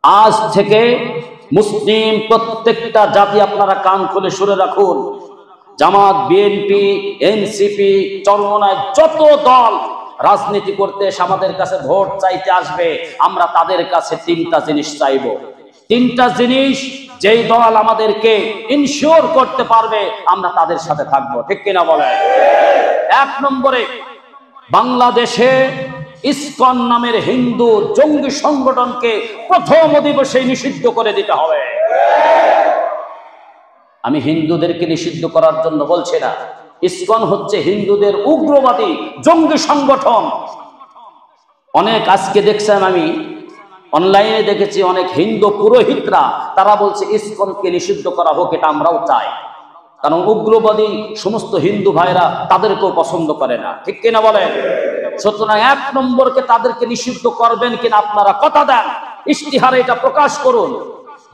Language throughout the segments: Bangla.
আজ থেকে মুসলিম প্রত্যেকটা জাতি আপনারা কান খুলে শুনে রাখুন, জামাত, বিএনপি, এনসিপি, চরমনায় যত দল রাজনীতি করতে এসে আমাদের কাছে ভোট চাইতে আসবে, আমরা তাদের কাছে তিনটা জিনিস চাইব। তিনটা জিনিস যেই দল আমাদেরকে ইনশিওর করতে পারবে আমরা তাদের সাথে থাকবো, ঠিক কিনা বলেন? এক নম্বরে, বাংলাদেশে ইসকন নামের হিন্দু জঙ্গি সংগঠনকে প্রথম অধিবেশে নিষিদ্ধ করে দিতে হবে। আমি হিন্দুদেরকে নিষিদ্ধ করার জন্য বলছি না, ইসকন হচ্ছে হিন্দুদের উগ্রবাদী জঙ্গি সংগঠন। অনেক আজকে দেখছেন, আমি অনলাইনে দেখেছি অনেক হিন্দু পুরোহিতরা তারা বলছে ইসকনকে নিষিদ্ধ করা হোক, এটা আমরাও চাই। কারণ উগ্রবাদী সমস্ত হিন্দু ভাইরা তাদেরকেও পছন্দ করে না, ঠিক কিনা বলেন? সুতরাং এক নম্বরকে তাদেরকে নিষিদ্ধ করবেন কিনা আপনারা কথা দেন, ইশতিহারে এটা প্রকাশ করুন।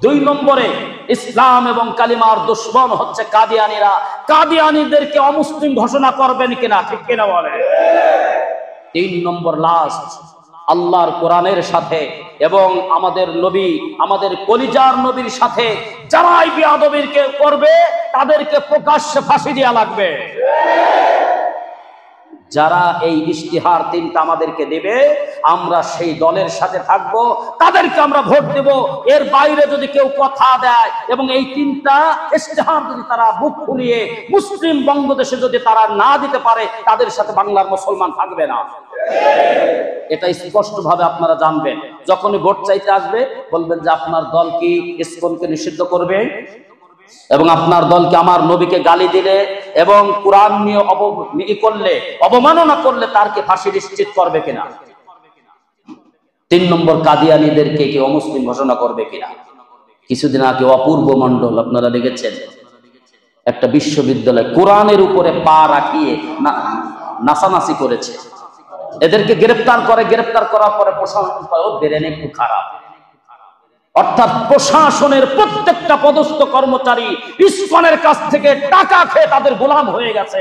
দুই নম্বরে, ইসলাম এবং কালিমার দুশমন হচ্ছে কাদিয়ানীরা, কাদিয়ানীদেরকে অমুসলিম ঘোষণা করবেন কিনা, ঠিক কিনা বলেন? তিন নম্বর, লাস্ট, আল্লাহর কোরআনের সাথে এবং আমাদের নবী, আমাদের কলিজার নবীর সাথে যারাই বেয়াদবিকে করবে তাদেরকে প্রকাশ্যে ফাঁসি দেওয়া লাগবে। যারা এই ইশতিহার তিনটা আমাদেরকে দেবে আমরা সেই দলের সাথে থাকব, তাদেরকে আমরা ভোট দেব। এর বাইরে যদি কেউ কথা দেয় এবং এই তিনটা ইশতিহার যদি তারা বুক ফুলিয়ে মুসলিম বঙ্গদেশে যদি তারা না দিতে পারে, তাদের সাথে বাংলার মুসলমান থাকবে না। এটা স্পষ্ট ভাবে আপনারা জানবেন। যখনই ভোট চাইতে আসবে বলবেন যে আপনার দল কি ইসকনকে নিষিদ্ধ করবে, এবং আপনার দলকে আমার নবীকে গালি দিলে এবং কোরআন নিয়ে অবমাননা করলে তারকে ফাঁসি নিশ্চিত করবে কিনা। তিন নম্বর, কাদিয়ানীদেরকে কি অমুসলিম ঘোষণা করবে কিনা। কিছুদিন আগে অপূর্ব মণ্ডল আপনারা দেখেছেন, একটা বিশ্ববিদ্যালয় কোরআনের উপরে পা রাখিয়ে নাচানাচি করেছে। এদেরকে গ্রেফতার করার পরে প্রশাসন বেরেন একটু খারাপ, অর্থাৎ প্রশাসনের প্রত্যেকটা পদস্থ কর্মচারী ইসকনের কাছ থেকে টাকা খেয়ে তাদের গোলাম হয়ে গেছে।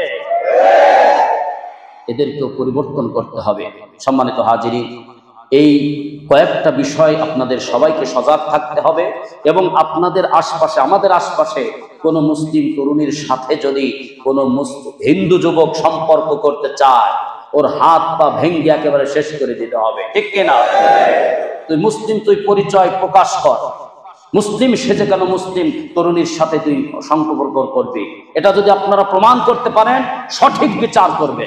এদেরকেও পরিবর্তন করতে হবে। সম্মানিত হাজিরিন, এই কয়েকটা বিষয় আপনাদের সবাইকে সজাগ থাকতে হবে এবং আপনাদের আশপাশে, আমাদের আশপাশে কোনো মুসলিম তরুণীর সাথে যদি কোনো হিন্দু যুবক সম্পর্ক করতে চায়, ওর হাত পা ভেঙ্গে একেবারে শেষ করে দিতে হবে, ঠিক কিনা? তুই মুসলিম, তুই পরিচয় প্রকাশ কর। মুসলিম সেজে কেন মুসলিম তরুণীর সাথে তুই সম্পর্ক করবি? এটা যদি আপনারা প্রমাণ করতে পারেন, সঠিক বিচার করবে।